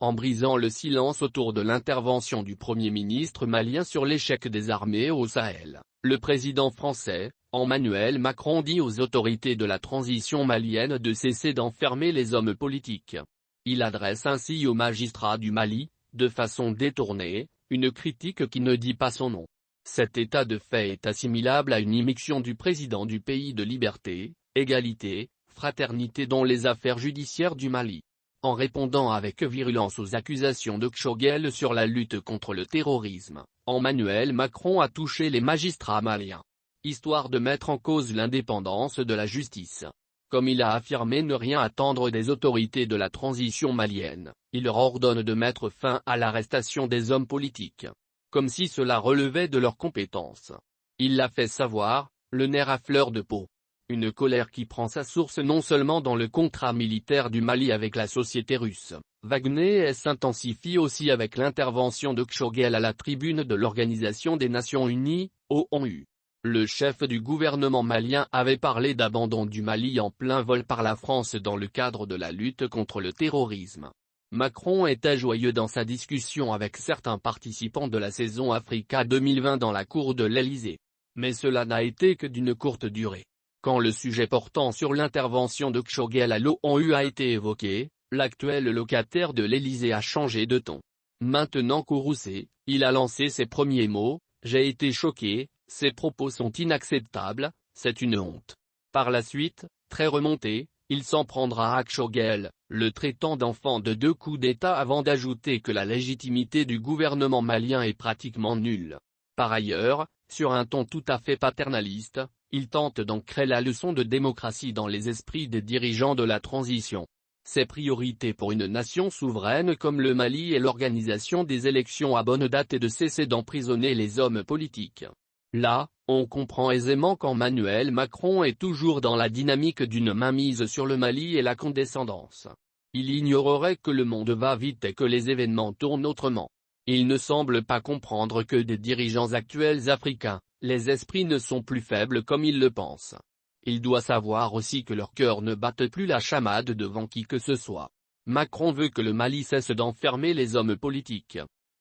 en brisant le silence autour de l'intervention du Premier ministre malien sur l'échec des armées au Sahel. Le président français, Emmanuel Macron, dit aux autorités de la transition malienne de cesser d'enfermer les hommes politiques. Il adresse ainsi aux magistrats du Mali, de façon détournée, une critique qui ne dit pas son nom. Cet état de fait est assimilable à une immixtion du président du pays de liberté, égalité, fraternité dans les affaires judiciaires du Mali. En répondant avec virulence aux accusations de Kshogel sur la lutte contre le terrorisme, Emmanuel Macron a touché les magistrats maliens, histoire de mettre en cause l'indépendance de la justice. Comme il a affirmé ne rien attendre des autorités de la transition malienne, il leur ordonne de mettre fin à l'arrestation des hommes politiques, comme si cela relevait de leurs compétences. Il l'a fait savoir, le nerf à fleur de peau. Une colère qui prend sa source non seulement dans le contrat militaire du Mali avec la société russe, Wagner, et s'intensifie aussi avec l'intervention de Kshogel à la tribune de l'Organisation des Nations Unies, ONU. Le chef du gouvernement malien avait parlé d'abandon du Mali en plein vol par la France dans le cadre de la lutte contre le terrorisme. Macron était joyeux dans sa discussion avec certains participants de la saison Africa 2020 dans la cour de l'Élysée. Mais cela n'a été que d'une courte durée. Quand le sujet portant sur l'intervention de Kshogel à l'ONU a été évoqué, l'actuel locataire de l'Élysée a changé de ton. Maintenant courroucé, il a lancé ses premiers mots: « J'ai été choqué, ces propos sont inacceptables, c'est une honte ». Par la suite, très remonté, il s'en prendra à Kshogel, le traitant d'enfant de 2 coups d'État avant d'ajouter que la légitimité du gouvernement malien est pratiquement nulle. Par ailleurs, sur un ton tout à fait paternaliste, il tente d'ancrer la leçon de démocratie dans les esprits des dirigeants de la transition. Ses priorités pour une nation souveraine comme le Mali est l'organisation des élections à bonne date et de cesser d'emprisonner les hommes politiques. Là, on comprend aisément qu'Emmanuel Macron est toujours dans la dynamique d'une mainmise sur le Mali et la condescendance. Il ignorerait que le monde va vite et que les événements tournent autrement. Il ne semble pas comprendre que des dirigeants actuels africains, les esprits ne sont plus faibles comme ils le pensent. Il doit savoir aussi que leur cœur ne batte plus la chamade devant qui que ce soit. Macron veut que le Mali cesse d'enfermer les hommes politiques.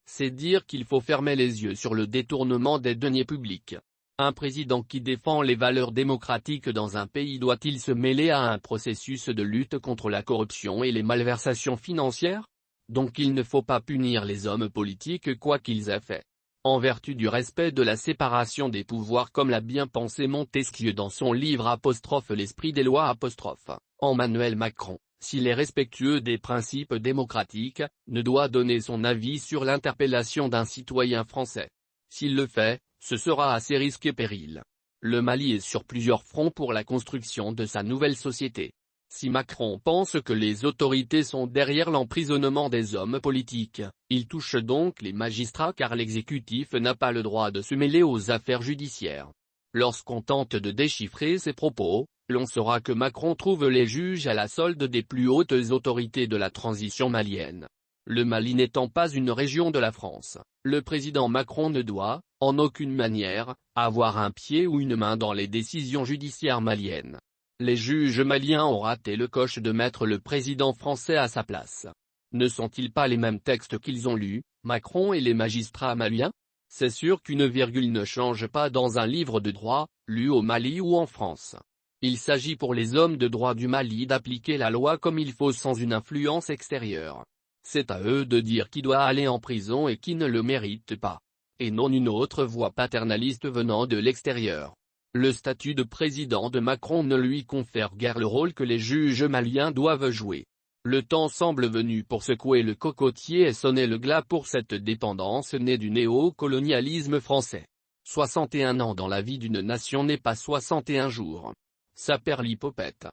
C'est dire qu'il faut fermer les yeux sur le détournement des deniers publics. Un président qui défend les valeurs démocratiques dans un pays doit-il se mêler à un processus de lutte contre la corruption et les malversations financières? Donc il ne faut pas punir les hommes politiques quoi qu'ils aient fait. En vertu du respect de la séparation des pouvoirs comme l'a bien pensé Montesquieu dans son livre ' L'esprit des lois ', Emmanuel Macron, s'il est respectueux des principes démocratiques, ne doit donner son avis sur l'interpellation d'un citoyen français. S'il le fait, ce sera à ses risques et périls. Le Mali est sur plusieurs fronts pour la construction de sa nouvelle société. Si Macron pense que les autorités sont derrière l'emprisonnement des hommes politiques, il touche donc les magistrats car l'exécutif n'a pas le droit de se mêler aux affaires judiciaires. Lorsqu'on tente de déchiffrer ses propos, l'on saura que Macron trouve les juges à la solde des plus hautes autorités de la transition malienne. Le Mali n'étant pas une région de la France, le président Macron ne doit, en aucune manière, avoir un pied ou une main dans les décisions judiciaires maliennes. Les juges maliens ont raté le coche de mettre le président français à sa place. Ne sont-ils pas les mêmes textes qu'ils ont lus, Macron et les magistrats maliens? C'est sûr qu'une virgule ne change pas dans un livre de droit, lu au Mali ou en France. Il s'agit pour les hommes de droit du Mali d'appliquer la loi comme il faut sans une influence extérieure. C'est à eux de dire qui doit aller en prison et qui ne le mérite pas. Et non une autre voix paternaliste venant de l'extérieur. Le statut de président de Macron ne lui confère guère le rôle que les juges maliens doivent jouer. Le temps semble venu pour secouer le cocotier et sonner le glas pour cette dépendance née du néocolonialisme français. 61 ans dans la vie d'une nation n'est pas 61 jours. Ça perd l'hypopète.